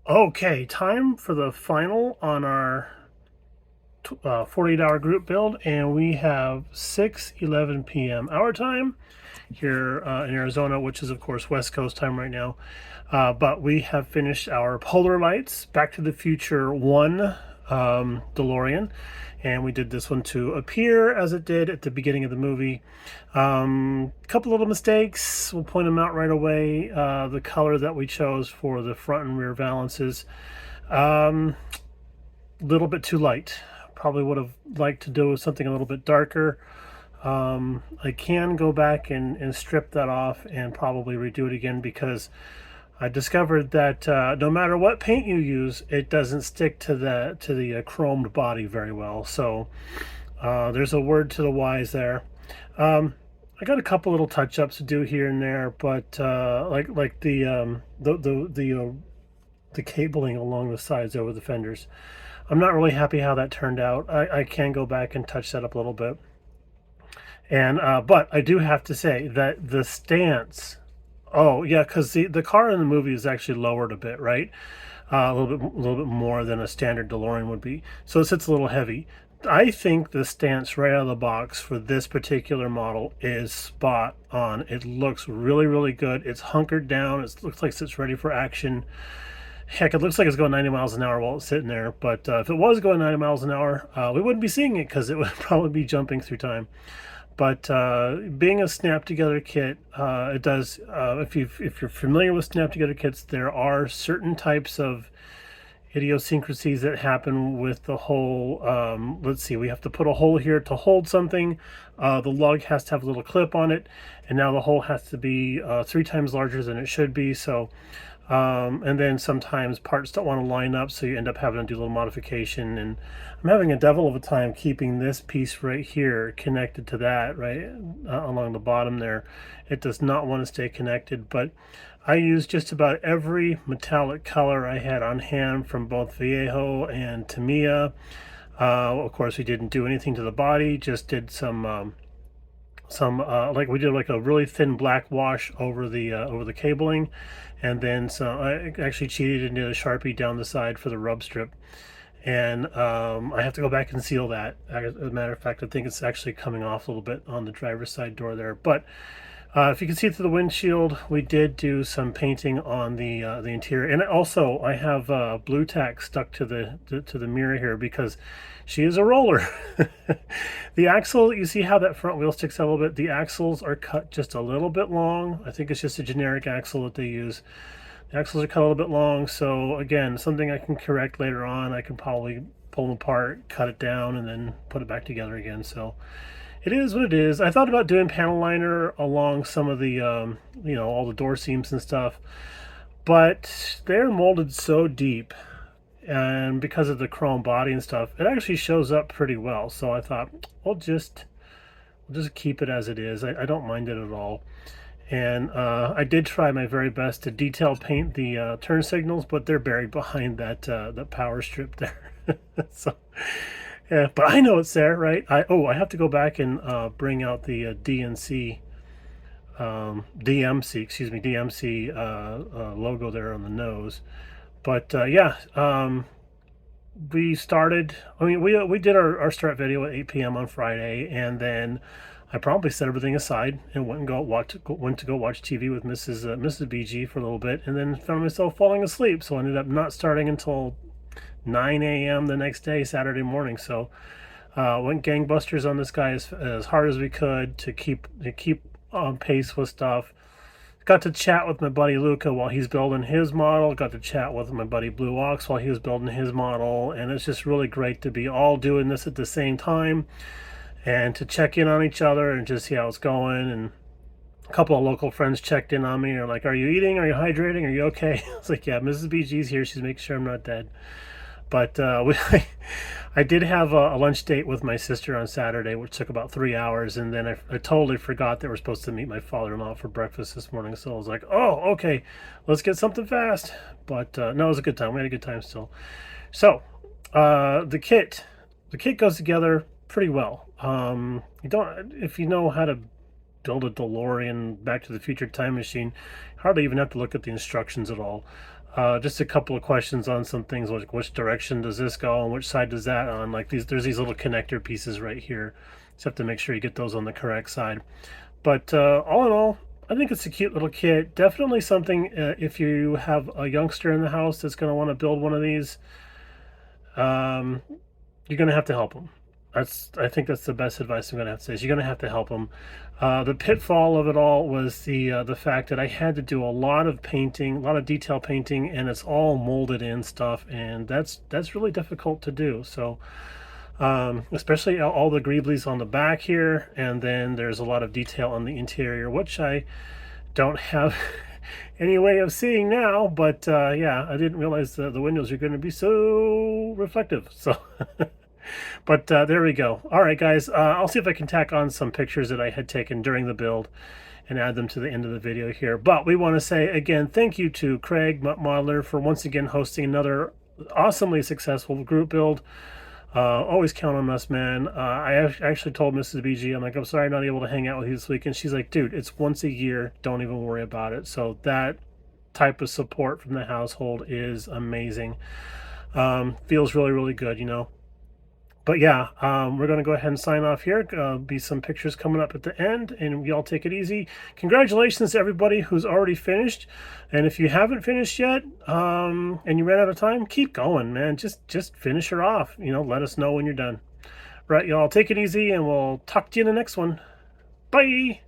Okay, time for the final on our 48-hour group build, and we have 6:11 p.m. our time here in Arizona, which is of course West Coast time right now. But we have finished our Polar Lights Back to the Future 1 DeLorean, and we did this one to appear as it did at the beginning of the movie. A couple little mistakes, we'll point them out right away. The color that we chose for the front and rear valances, a little bit too light. Probably would have liked to do something a little bit darker. I can go back and strip that off and probably redo it again, because I discovered that no matter what paint you use, it doesn't stick to the chromed body very well. So there's a word to the wise there. I got a couple little touch-ups to do here and there, but like the cabling along the sides over the fenders, I'm not really happy how that turned out. I can go back and touch that up a little bit. And but I do have to say that the stance. Oh yeah, because the car in the movie is actually lowered a bit, right? A little bit more than a standard DeLorean would be. So it sits a little heavy. I think the stance right out of the box for this particular model is spot on. It looks really, really good. It's hunkered down. It looks like it's ready for action. Heck, it looks like it's going 90 miles an hour while it's sitting there. But if it was going 90 miles an hour, we wouldn't be seeing it, because it would probably be jumping through time. But being a snap together kit, it does. If you're familiar with snap together kits, there are certain types of idiosyncrasies that happen with the whole. Let's see, we have to put a hole here to hold something. The lug has to have a little clip on it, and now the hole has to be 3 times larger than it should be. So and then sometimes parts don't want to line up, so you end up having to do a little modification. And I'm having a devil of a time keeping this piece right here connected to that, right along the bottom there. It does not want to stay connected, but I used just about every metallic color I had on hand from both Vallejo and Tamiya. Of course, we didn't do anything to the body, just did some like we did like a really thin black wash over the cabling, and then I actually cheated and did a Sharpie down the side for the rub strip. And I have to go back and seal that. As a matter of fact, I think it's actually coming off a little bit on the driver's side door there. But if you can see through the windshield, we did do some painting on the interior, and also I have blue tack stuck to the mirror here, because she is a roller. The axle, you see how that front wheel sticks out a little bit. The axles are cut just a little bit long. I think it's just a generic axle that they use. The axles are cut a little bit long, so again, something I can correct later on. I can probably pull them apart, cut it down, and then put it back together again. So it is what it is. I thought about doing panel liner along some of the, all the door seams and stuff, but they're molded so deep, and because of the chrome body and stuff, it actually shows up pretty well. So I thought, we'll just keep it as it is. I don't mind it at all. And I did try my very best to detail paint the turn signals, but they're buried behind that power strip there. So yeah, but I know it's there, right? I have to go back and bring out the DNC, DMC, excuse me, DMC logo there on the nose. But yeah, we started. I mean, we did our start video at 8 p.m. on Friday, and then I promptly set everything aside and went to go watch TV with Mrs. BG for a little bit, and then found myself falling asleep. So I ended up not starting until 9 a.m. the next day, Saturday morning. So went gangbusters on this guy as hard as we could to keep on pace with stuff. Got to chat with my buddy Luca while he's building his model. Got to chat with my buddy Blue Ox while he was building his model. And it's just really great to be all doing this at the same time, and to check in on each other and just see how it's going. And a couple of local friends checked in on me. They're like, "Are you eating? Are you hydrating? Are you okay?" I was like, "Yeah, Mrs. BG's here. She's making sure I'm not dead." But I did have a lunch date with my sister on Saturday, which took about 3 hours. And then I totally forgot that we're supposed to meet my father-in-law for breakfast this morning. So I was like, "Oh, okay, let's get something fast." But no, it was a good time. We had a good time still. So the kit goes together pretty well. You don't If you know how to build a DeLorean Back to the Future time machine, hardly even have to look at the instructions at all. Just a couple of questions on some things like which direction does this go and which side does that on. Like there's these little connector pieces right here. Just have to make sure you get those on the correct side. But all in all, I think it's a cute little kit. Definitely something if you have a youngster in the house that's going to want to build one of these, you're going to have to help them. I think that's the best advice I'm going to have to say is you're going to have to help them. The pitfall of it all was the fact that I had to do a lot of painting, a lot of detail painting, and it's all molded in stuff, and that's really difficult to do. So especially all the greeblies on the back here, and then there's a lot of detail on the interior, which I don't have any way of seeing now, but yeah, I didn't realize the windows are going to be so reflective. So but there we go. All right, guys, I'll see if I can tack on some pictures that I had taken during the build and add them to the end of the video here. But we want to say again, thank you to Craig Modeler for once again hosting another awesomely successful group build. Always count on us, man. I actually told Mrs. BG, I'm like, I'm sorry I'm not able to hang out with you this week. And she's like, dude, it's once a year. Don't even worry about it. So that type of support from the household is amazing. Feels really, really good, you know. But yeah, we're going to go ahead and sign off here. Be some pictures coming up at the end, and y'all take it easy. Congratulations to everybody who's already finished. And if you haven't finished yet, and you ran out of time, keep going, man. Just finish her off. You know, let us know when you're done. Right, y'all, take it easy, and we'll talk to you in the next one. Bye.